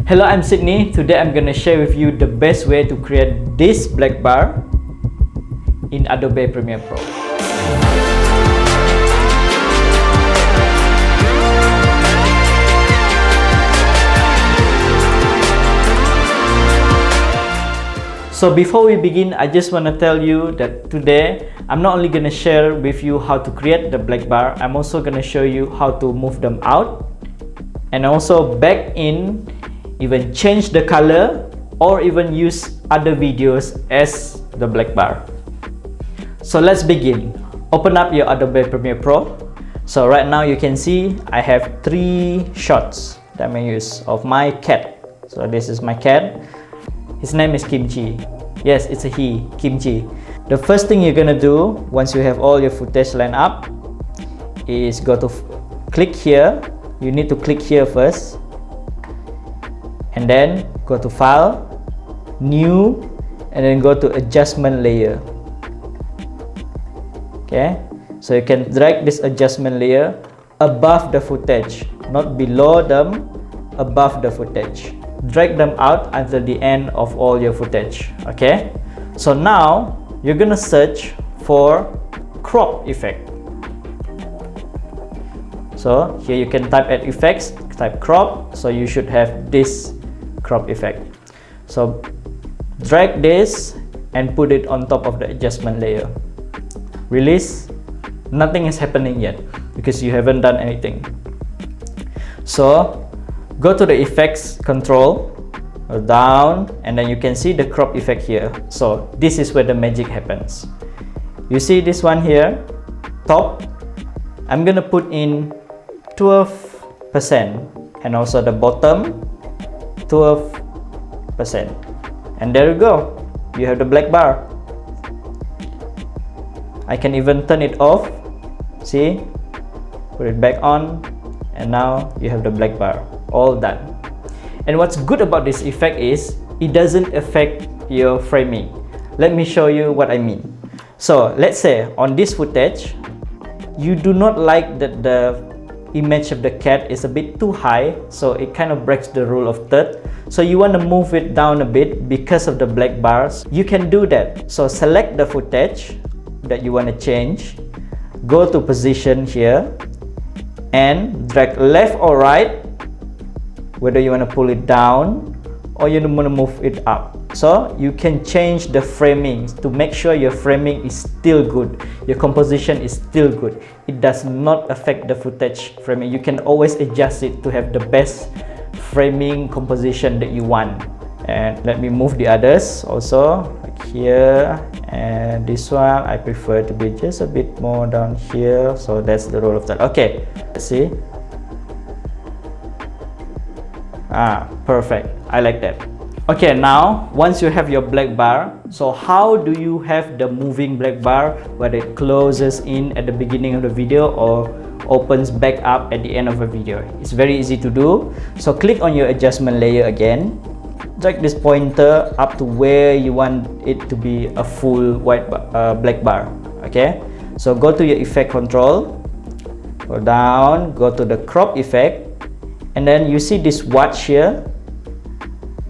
Hello, I'm Sydney. Today I'm gonna share with you the best way to create this black bar in Adobe Premiere Pro. So before we begin, I just want to tell you that today I'm not only going to share with you how to create the black bar, I'm also going to show you how to move them out and also back in, even change the color or even use other videos as the black bar. So let's begin. Open up your Adobe Premiere Pro. So right now you can see I have 3 shots that I use of my cat. So this is my cat. His name is Kimchi. Yes, it's a he, Kimchi. The first thing you're gonna do once you have all your footage lined up is go to click here. You need to click here first, and then go to File, New, and then go to Adjustment Layer. Okay, so you can drag this adjustment layer above the footage, not below them, above the footage. Drag them out until the end of all your footage. Okay, so now you're gonna search for crop effect. So here you can type at effects, type crop, so you should have this crop effect. So drag this and put it on top of the adjustment layer. Release. Nothing is happening yet because you haven't done anything. So go to the effects control, go down, and then you can see the crop effect here. So this is where the magic happens. You see this one here, top, I'm gonna put in 12%, and also the bottom 12%, and there you go, you have the black bar. I can even turn it off, see, put it back on, and now you have the black bar. All done. And what's good about this effect is it doesn't affect your framing. Let me show you what I mean. So let's say on this footage you do not like that the image of the cat is a bit too high, so it kind of breaks the rule of third, so you want to move it down a bit because of the black bars. You can do that. So select the footage that you want to change, go to position here and drag left or right, whether you want to pull it down or you want to move it up. So you can change the framing to make sure your framing is still good, your composition is still good. It does not affect the footage framing. You can always adjust it to have the best framing composition that you want. And let me move the others also, like here, and this one I prefer to be just a bit more down here. So that's the rule of that. Okay, let's see. Perfect. I like that. Okay, now once you have your black bar, so how do you have the moving black bar, whether it closes in at the beginning of the video or opens back up at the end of a video? It's very easy to do. So click on your adjustment layer again, drag this pointer up to where you want it to be a full black bar. Okay, so go to your effect control, go down, go to the crop effect, and then you see this watch here.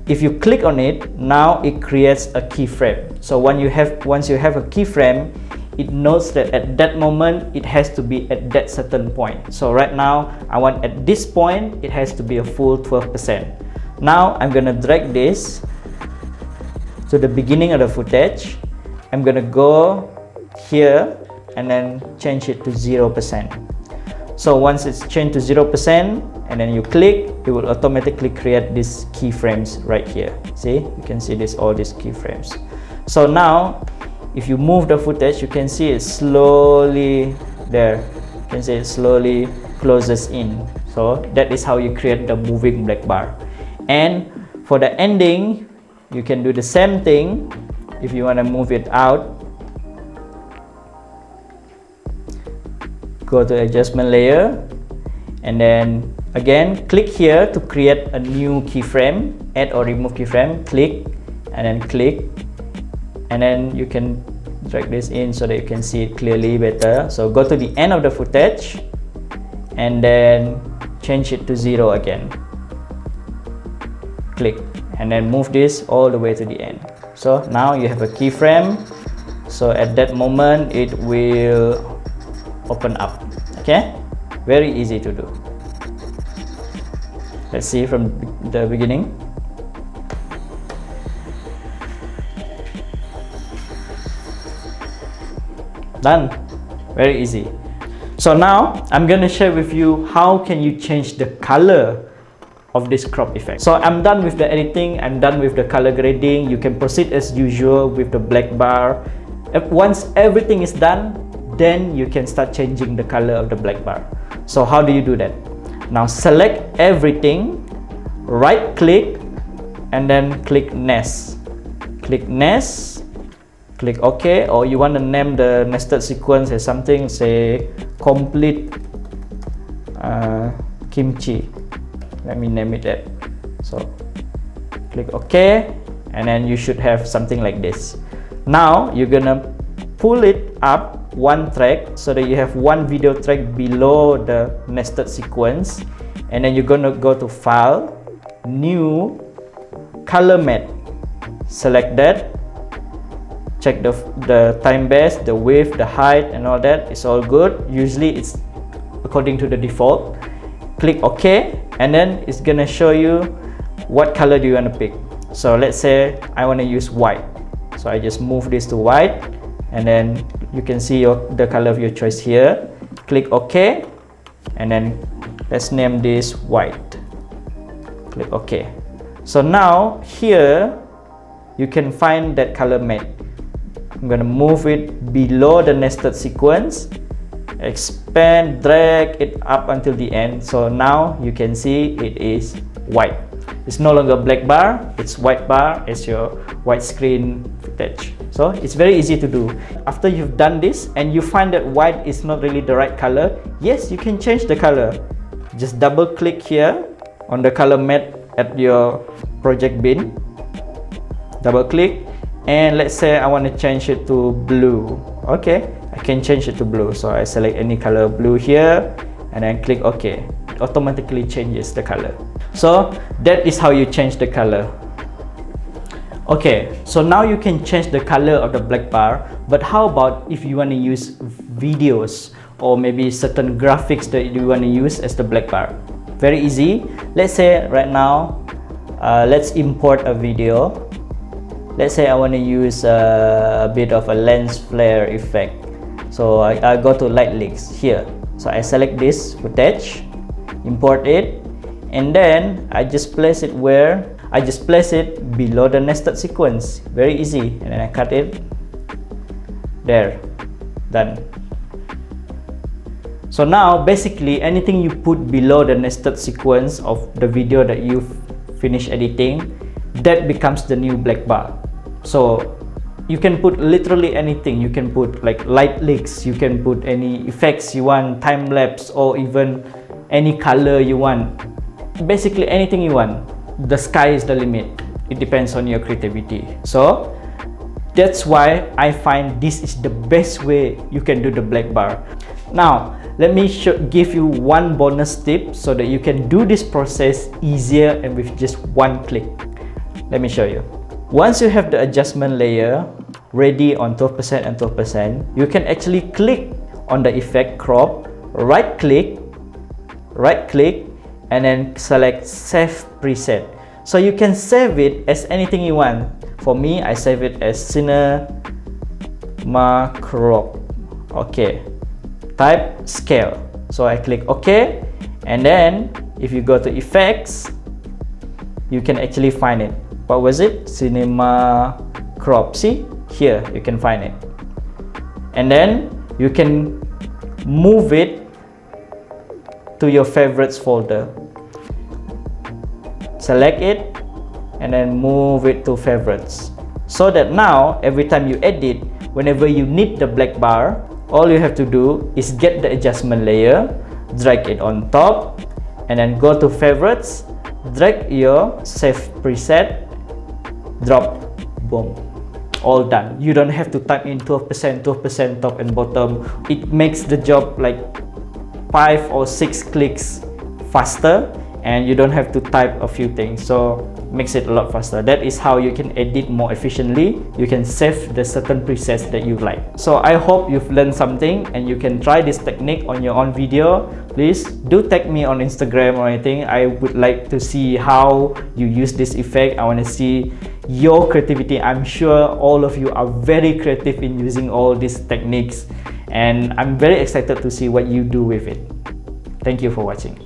If you click on it, now it creates a keyframe. So once you have a keyframe, it knows that at that moment it has to be at that certain point. So right now I want at this point it has to be a full 12%. Now I'm gonna drag this to the beginning of the footage. I'm gonna go here and then change it to 0%. So once it's changed to 0% and then you click, it will automatically create these keyframes right here. See, you can see all these keyframes. So now if you move the footage, you can see it slowly there. You can see it slowly closes in. So that is how you create the moving black bar. And for the ending, you can do the same thing. If you want to move it out, go to adjustment layer, and then again click here to create a new keyframe, add or remove keyframe, click, and then you can drag this in so that you can see it clearly better. So go to the end of the footage and then change it to 0 again. click, and then move this all the way to the end. So now you have a keyframe, so at that moment it will open up. Okay, very easy to do. Let's see from the beginning. Done. Very easy. So now I'm gonna share with you how can you change the color of this crop effect. So I'm done with the editing, I'm done with the color grading. You can proceed as usual with the black bar. Once everything is done, then you can start changing the color of the black bar. So how do you do that? Now select everything, right click, and then click nest. Click nest, click OK, or you want to name the nested sequence as something, say complete kimchi. Let me name it that. So click OK, and then you should have something like this. Now you're gonna pull it up one track so that you have one video track below the nested sequence, and then you're gonna go to File, New, Color Matte. Select that. Check the time base, the width, the height, and all that. It's all good. Usually it's according to the default. Click OK, and then it's gonna show you what color do you want to pick. So let's say I want to use white, so I just move this to white, and then you can see the color of your choice here. Click OK, and then let's name this white. Click OK. So now here you can find that color matte. I'm gonna move it below the nested sequence, expand, drag it up until the end. So now you can see it is white. It's no longer black bar, it's white bar as your white screen footage. So it's very easy to do. After you've done this and you find that white is not really the right color, yes, you can change the color. Just double click here on the color matte at your project bin. Double click, and let's say I want to change it to blue. Okay, I can change it to blue. So I select any color blue here, and then click OK. It automatically changes the color. So that is how you change the color. Okay, so now you can change the color of the black bar, but how about if you want to use videos or maybe certain graphics that you want to use as the black bar? Very easy. Let's say right now, let's import a video. Let's say I want to use a bit of a lens flare effect. So I go to light leaks here. So I select this footage, import it, and then I just place it where? I just place it below the nested sequence. Very easy. And then I cut it. There. Done. So now basically anything you put below the nested sequence of the video that you've finished editing, that becomes the new black bar. So you can put literally anything. You can put like light leaks, you can put any effects you want, time lapse, or even any color you want. Basically anything you want. The sky is the limit. It depends on your creativity. So that's why I find this is the best way you can do the black bar. Now let me give you one bonus tip so that you can do this process easier and with just one click. Let me show you. Once you have the adjustment layer ready on 12% and 12%, you can actually click on the effect crop, right click, and then select save preset. So you can save it as anything you want. For me, I save it as cinema crop. Okay, type scale. So I click OK, and then if you go to effects, you can actually find it. What was it? Cinema crop. See here, you can find it, and then you can move it to your favorites folder. Select it and then move it to favorites, so that now every time you edit, whenever you need the black bar, all you have to do is get the adjustment layer, drag it on top, and then go to favorites, drag your save preset, drop, boom, all done. You don't have to type in 12% top and bottom. It makes the job like 5 or 6 clicks faster, and you don't have to type a few things. So makes it a lot faster. That is how you can edit more efficiently. You can save the certain presets that you like. So I hope you've learned something and you can try this technique on your own video. Please do tag me on Instagram or anything. I would like to see how you use this effect. I want to see your creativity. I'm sure all of you are very creative in using all these techniques, and I'm very excited to see what you do with it. Thank you for watching.